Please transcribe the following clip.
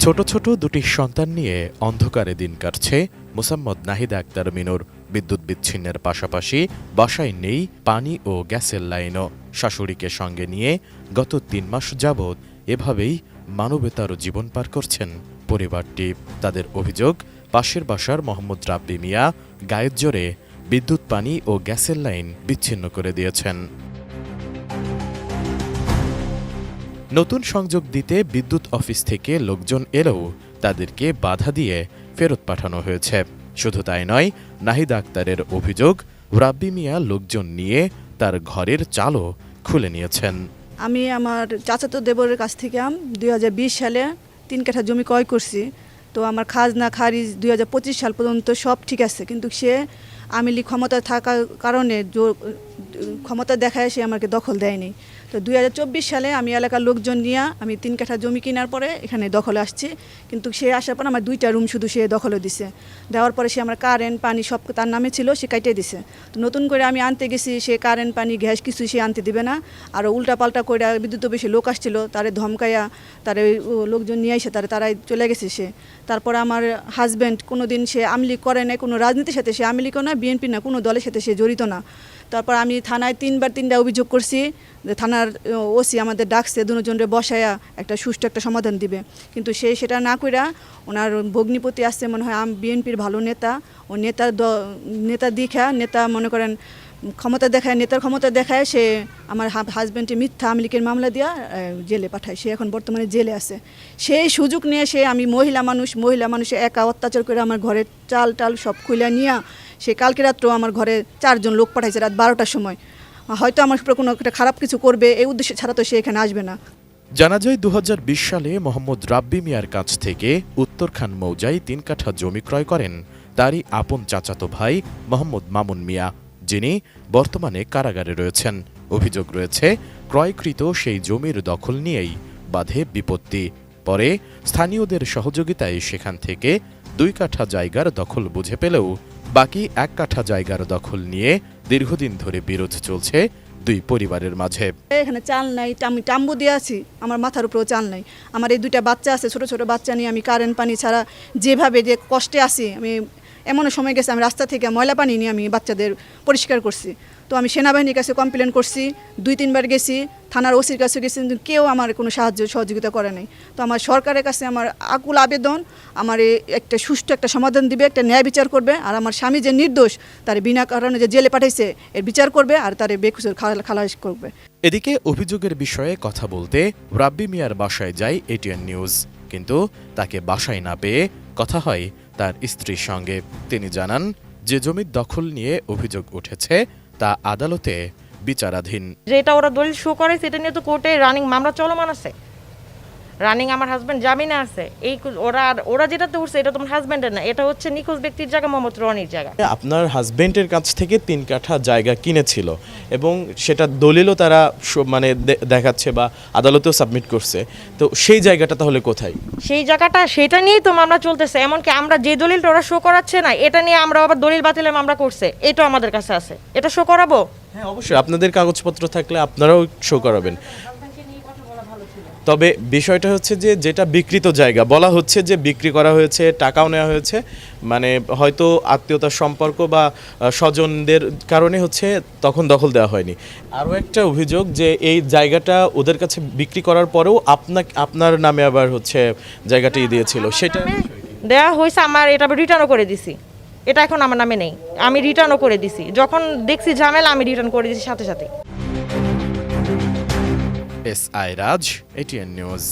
ছোট ছোট দুটি সন্তান নিয়ে অন্ধকারে দিন কাটছে মোসাম্মদ নাহিদা আক্তার মিনুর। বিদ্যুৎ বিচ্ছিন্নের পাশাপাশি বাসায় নেই পানি ও গ্যাসের লাইনও। শাশুড়িকে সঙ্গে নিয়ে গত ৩ মাস যাবৎ এভাবেই মানবেতর জীবন পার করছেন পরিবারটি। তাদের অভিযোগ, পাশের বাসার মোহাম্মদ রাব্বি মিয়া গায়ের জোরে বিদ্যুৎ, পানি ও গ্যাসের লাইন বিচ্ছিন্ন করে দিয়েছেন। নতুন সংযোগ দিতে বিদ্যুৎ অফিস থেকে লোকজন এলেও তাদেরকে বাধা দিয়ে ফেরত পাঠানো হয়েছে। শুধু তাই নয়, নাহিদা আক্তারের অভিযোগ, রাব্বি মিয়া লোকজন নিয়ে তার ঘরের চালও খুলে নিয়েছেন। আমি আমার চাচাতো দেবরের কাছ থেকে 2020 সালে 3 কাঠা জমি ক্রয় করছি। তো আমার খাজনা খারিজ 2025 সাল পর্যন্ত সব ঠিক আছে, কিন্তু সে আওয়ামী লীগ ক্ষমতা থাকার কারণে ক্ষমতা দেখায় সে আমাকে দখল দেয়নি। তো 2024 সালে আমি এলাকার লোকজন নিয়ে আমি 3 কাঠা জমি কেনার পরে এখানে দখলে আসছি, কিন্তু সে আসার পর আমার 2টা রুম শুধু সে দখলে দিছে। দেওয়ার পরে সে আমার কারেন্ট পানি সব তার নামে ছিল, সে কাটে দিছে। তো নতুন করে আমি আনতে গেছি, সে কারেন্ট পানি গ্যাস কিছুই সে আনতে দিবে না। আর উল্টা পাল্টা করে বিদ্যুৎ অফিসে লোক আসছিল, তারে ধমকাইয়া তারে লোকজন নিয়ে এসে তারাই চলে গেছে সে। তারপর আমার হাজব্যান্ড কোনোদিন সে আওয়ামী লীগ করে নাই, কোনো রাজনীতির সাথে সে আওয়ামী লীগও না, বিএনপি না, কোনো দলের সাথে সে জড়িত না। তারপর আমি থানায় 3বার অভিযোগ করছি যে থানার ওসি আমাদের ডাকছে দুজনের বসায়া একটা সুষ্ঠু একটা সমাধান দিবে, কিন্তু সে সেটা না কইরা ওনার ভগ্নিপতি আসছে মনে হয় বিএনপির ভালো নেতা, ও নেতা দেখা নেতা মনে করেন ক্ষমতা দেখায়, নেতার ক্ষমতা দেখায় সে আমার হাজব্যান্ডে মিথ্যা আওয়ামী লীগের মামলা দিয়া জেলে পাঠায়। সে এখন বর্তমানে জেলে আছে। সেই সুযোগ নিয়ে সে, আমি মহিলা মানুষে একা অত্যাচার করে আমার ঘরের চাল টাল সব খুলে নিয়ে সে কালকে রাত্রেও আমার ঘরে 4 জন লোক পাঠাইছে রাত 12টার সময়। হয়তো আমার উপরে কোনো একটা খারাপ কিছু করবে এই উদ্দেশ্যে ছাড়া তো সে এখানে আসবে না। জানা যায় 2020 সালে মোহাম্মদ রাব্বি মিয়ার কাছ থেকে উত্তরখান মৌজায় 3 কাঠা জমি ক্রয় করেন তারই আপন চাচাতো ভাই মোহাম্মদ মামুন মিয়া, যিনি বর্তমানে কারাগারে রয়েছেন। অভিযোগ রয়েছে, ক্রয়কৃত সেই জমির দখল নিয়েই বাধে বিপত্তি। পরে স্থানীয়দের সহযোগিতায় সেখান থেকে 2 কাঠা জায়গার দখল বুঝে পেলেও বাকি 1 কাঠা জায়গার দখল নিয়ে দীর্ঘদিন ধরে বিরোধ চলছে দুই পরিবারের মাঝে। এখানে চাল নাই, আমি টাম্বু দিয়ে আছি, আমার মাথার উপরেও চাল নাই। আমার এই 2টা বাচ্চা আছে, ছোট ছোট বাচ্চা নিয়ে আমি কারেন্ট পানি ছাড়া যেভাবে যে কষ্টে আছি, আমি এমনও সময় গেছে আমি রাস্তা থেকে ময়লা পানি নিয়ে আমি বাচ্চাদের পরিষ্কার করছি। তো আমি সেনাবাহিনীর কাছে কমপ্লেন করছি, 2-3বার গেছি, থানার ওসির কাছে গেছি, কিন্তু কেউ আমার কোনো সহযোগিতা করে নাই। তো আমার সরকারের কাছে আমার আকুল আবেদন, আমার একটা সুষ্ঠু একটা সমাধান দিবে, একটা ন্যায় বিচার করবে, আর আমার স্বামী যে নির্দোষ তার বিনা কারণে যে জেলে পাঠাইছে এর বিচার করবে, আর তার বেকসুর খালাস করবে। এদিকে অভিযোগের বিষয়ে কথা বলতে রাব্বি মিয়ার বাসায় যায় এটিএন নিউজ, কিন্তু তাকে বাসায় না পেয়ে কথা হয় তার স্ত্রীর সঙ্গে। তিনি জানান, যে জমির দখল নিয়ে অভিযোগ উঠেছে তা আদালতে বিচারাধীন। যেটা ওরা দলিল শো করে সেটা নিয়ে তো কোর্টে রানিং মামলা চলমান আছে, রানিং আমার হাজব্যান্ড জামিনে আছে। এই ওরা যেটাতে উঠছে এটা তোমার হাজব্যান্ডের না, এটা হচ্ছে নিখোঁজ ব্যক্তির জায়গা, মোহাম্মদ রনির জায়গা। আপনার হাজব্যান্ডের কাছ থেকে 3 কাঠা জায়গা কিনেছিল এবং সেটা দলিলও তারা মানে দেখাচ্ছে বা আদালতেও সাবমিট করছে। তো সেই জায়গাটা তাহলে কোথায়? সেই জায়গাটা সেটা নিয়েই তো মামলা চলতেছে। এমনকি আমরা যে দলিলটা ওরা শো করাচ্ছে না, এটা নিয়ে আমরা আবার দলিল বাতিলের মামলা করছে, এটা আমাদের কাছে আছে। এটা শো করাবো? হ্যাঁ, অবশ্যই আপনাদের কাগজপত্র থাকলে আপনারাও শো করাবেন। তবে বিষয়টা হচ্ছে যে যেটা বিকৃত জায়গা বলা হচ্ছে যে বিক্রি করা হয়েছে, টাকাও নেওয়া হয়েছে, মানে হয়তো আত্মীয়তার সম্পর্ক বা স্বজনদের কারণে হচ্ছে তখন দখল দেওয়া হয়নি। আরও একটা অভিযোগ যে এই জায়গাটা ওদের কাছে বিক্রি করার পরেও আপনার নামে আবার হচ্ছে জায়গাটি দিয়েছিল, সেটা দেওয়া হয়েছে। আমার এটা রিটার্নও করে দিছি, এটা এখন আমার নামে নেই, আমি রিটার্নও করে দিছি। যখন দেখছি ঝামেলা আমি রিটার্ন করে দিছি সাথে সাথে। SI রাজ, এটিএন নিউজ।